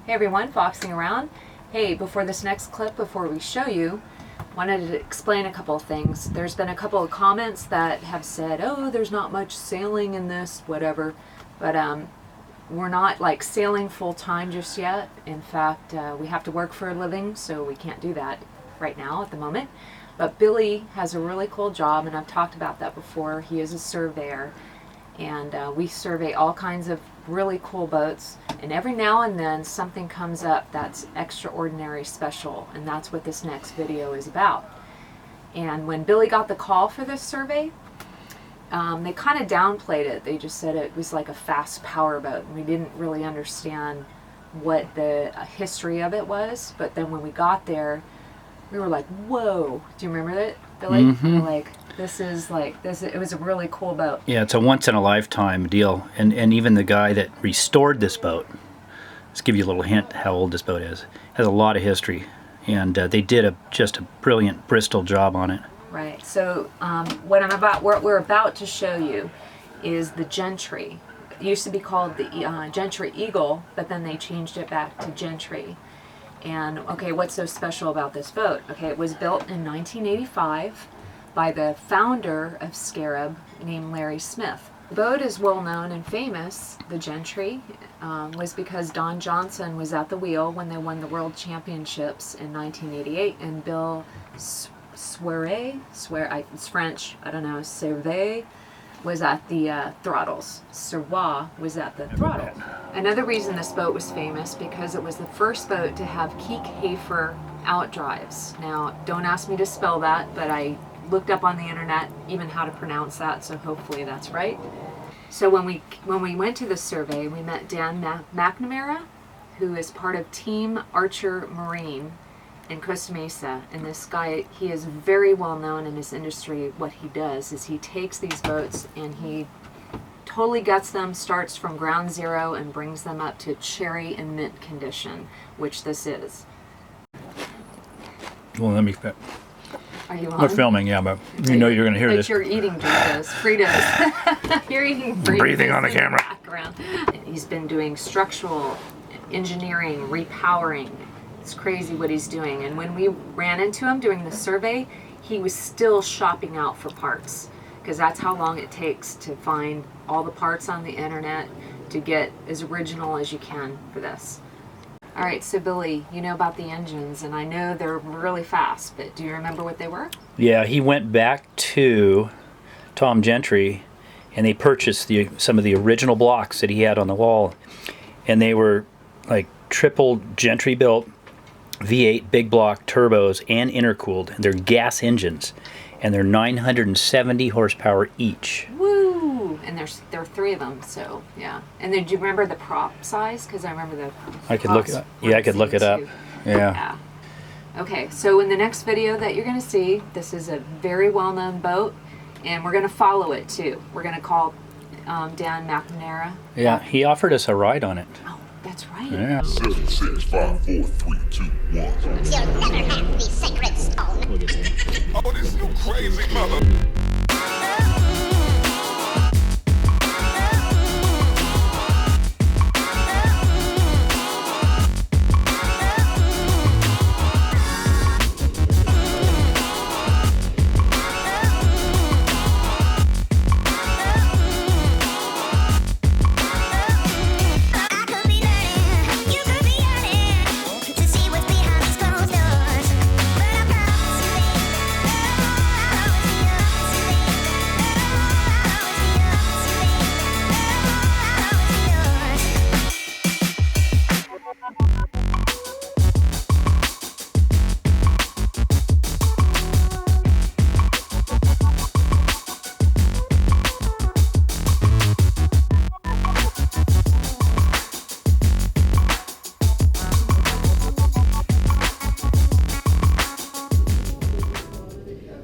Hey everyone, Foxing Around. Hey, before this next clip, before we show you, wanted to explain a couple of things. There's been a couple of comments that have said, oh, there's not much sailing in this, whatever. But we're not like sailing full time just yet. In fact, we have to work for a living, so we can't do that right now at the moment. But Billy has a really cool job, and I've talked about that before. He is a surveyor, and we survey all kinds of really cool boats, and every now and then something comes up that's extraordinary special, and that's what this next video is about. And when Billy got the call for this survey, they kind of downplayed it. They just said it was like a fast power boat, and we didn't really understand what the history of it was. But then when we got there, we were like, whoa, do you remember that, Billy? Mm-hmm. We were like, this is like, this. It was a really cool boat. Yeah, it's a once-in-a-lifetime deal. And even the guy that restored this boat, let's give you a little hint how old this boat is, has a lot of history. And they did just a brilliant Bristol job on it. Right. So what we're about to show you is the Gentry. It used to be called the Gentry Eagle, but then they changed it back to Gentry. And okay, what's so special about this boat? Okay, it was built in 1985 by the founder of Scarab named Larry Smith. The boat is well known and famous, the Gentry, was because Don Johnson was at the wheel when they won the World Championships in 1988, and Bill it's French, I don't know, Servet was at the throttles. Servois was at the throttle. Another reason this boat was famous because it was the first boat to have Keek-Hafer outdrives. Now, don't ask me to spell that, but I looked up on the internet even how to pronounce that, so hopefully that's right. So when we went to the survey, we met Dan McNamara, who is part of Team Archer Marine in Costa Mesa, and this guy, he is very well known in his industry. What he does is he takes these boats and he totally gets them, starts from ground zero and brings them up to cherry and mint condition, which this is. Well, let me... Are you on? We're filming, yeah, but you know you're going to hear this. You're eating Doritos, Fritos. You're eating Fritos. Breathing on the camera. Background. He's been doing structural engineering, repowering. It's crazy what he's doing. And when we ran into him doing the survey, he was still shopping out for parts, because that's how long it takes to find all the parts on the internet to get as original as you can for this. All right, so Billy, you know about the engines, and I know they're really fast, but do you remember what they were? Yeah, he went back to Tom Gentry, and they purchased some of the original blocks that he had on the wall, and they were like triple Gentry built V8 big block turbos and intercooled. They're gas engines, and they're 970 horsepower each. Woo! And there are three of them, so yeah. And then do you remember the prop size? Because I remember the I could look it up. Yeah, I could look it up. Yeah. Okay, so in the next video that you're going to see, this is a very well-known boat, and we're going to follow it too. We're going to call Dan McNamara. Yeah, he offered us a ride on it. Oh, that's right. Yeah. 7, 6, 5, 4, 3, 2, 1. You'll never have the sacred stone. Look at that. Oh, this you crazy mother.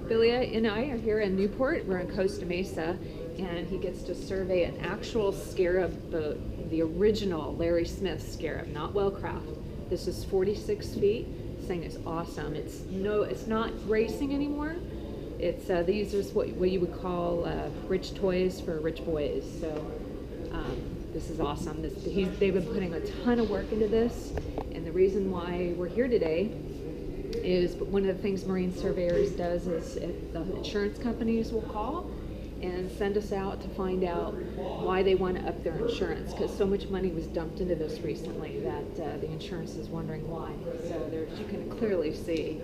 Billy and I are here in Newport. We're in Costa Mesa, and he gets to survey an actual Scarab boat, the original Larry Smith Scarab, not Wellcraft. This is 46 feet. This thing is awesome. It's not racing anymore. It's these are what you would call rich toys for rich boys. So This is awesome. They've been putting a ton of work into this, and the reason why we're here today is one of the things marine surveyors does is if the insurance companies will call and send us out to find out why they want to up their insurance, because so much money was dumped into this recently that the insurance is wondering why. So you can clearly see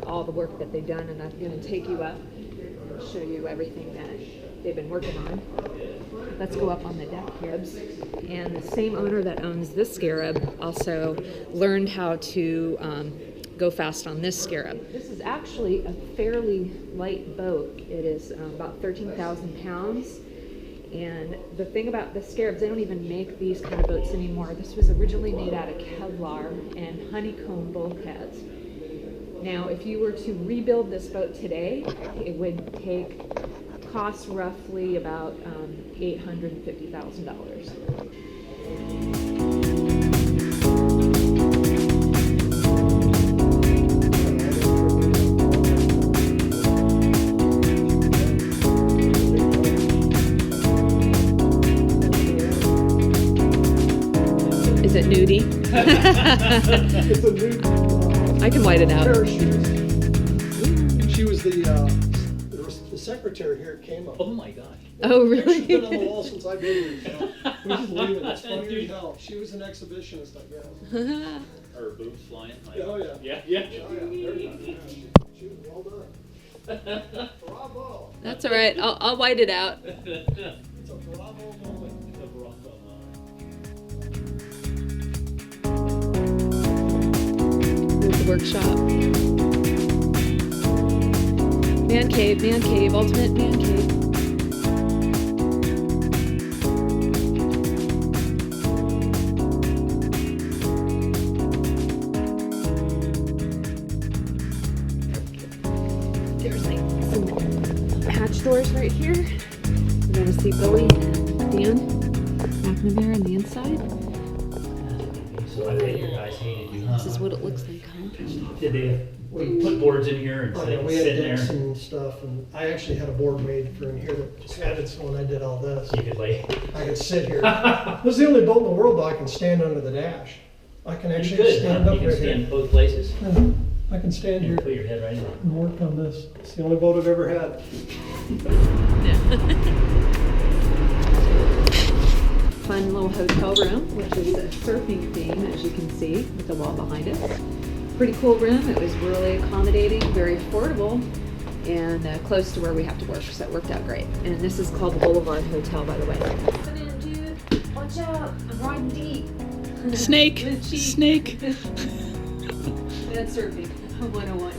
all the work that they've done, and I'm going to take you up and show you everything that they've been working on. Let's go up on the deck here. And the same owner that owns this Scarab also learned how to go fast on this Scarab. This is actually a fairly light boat. It is about 13,000 pounds. And the thing about the Scarabs, they don't even make these kind of boats anymore. This was originally made out of Kevlar and honeycomb bulkheads. Now, if you were to rebuild this boat today, it would cost roughly about $850,000. Is it nudie? It's a new I can white it out. parachute. She was the secretary here at KMO. Oh my gosh. Oh, Picture's been on the really? wall since I've been here. We just leave it. It's funny as hell. She was an exhibitionist, I guess. Her boobs flying. Oh, yeah. Yeah. Oh, yeah. Very nice. She was well done. Bravo. That's all right. I'll white it out. It's a bravo moment. There's the workshop. Man cave, ultimate man cave. There's like some hatch doors right here. You're gonna see Billy and Dan McNamara on the inside. So I bet your guys hated you, huh? This is what it looks like, huh? Did they put boards in here and Oh, say, yeah, we had sit decks there? and stuff, and I actually had a board made for in here that just added, so when I did all this, You could lay. I could sit here. This is the only boat in the world that I can stand under the dash. I can You actually could, stand huh? up You can right stand here. both places. I can stand You here can put your head right in. and work on this. It's the only boat I've ever had. Fun little hotel room, which is a surfing theme, as you can see, with the wall behind it. Pretty cool room. It was really accommodating, very affordable, and close to where we have to work, so it worked out great. And this is called the Boulevard Hotel, by the way. Come in, dude. Watch out. I'm riding deep. Snake. Live cheap. Snake. That's surfing 101.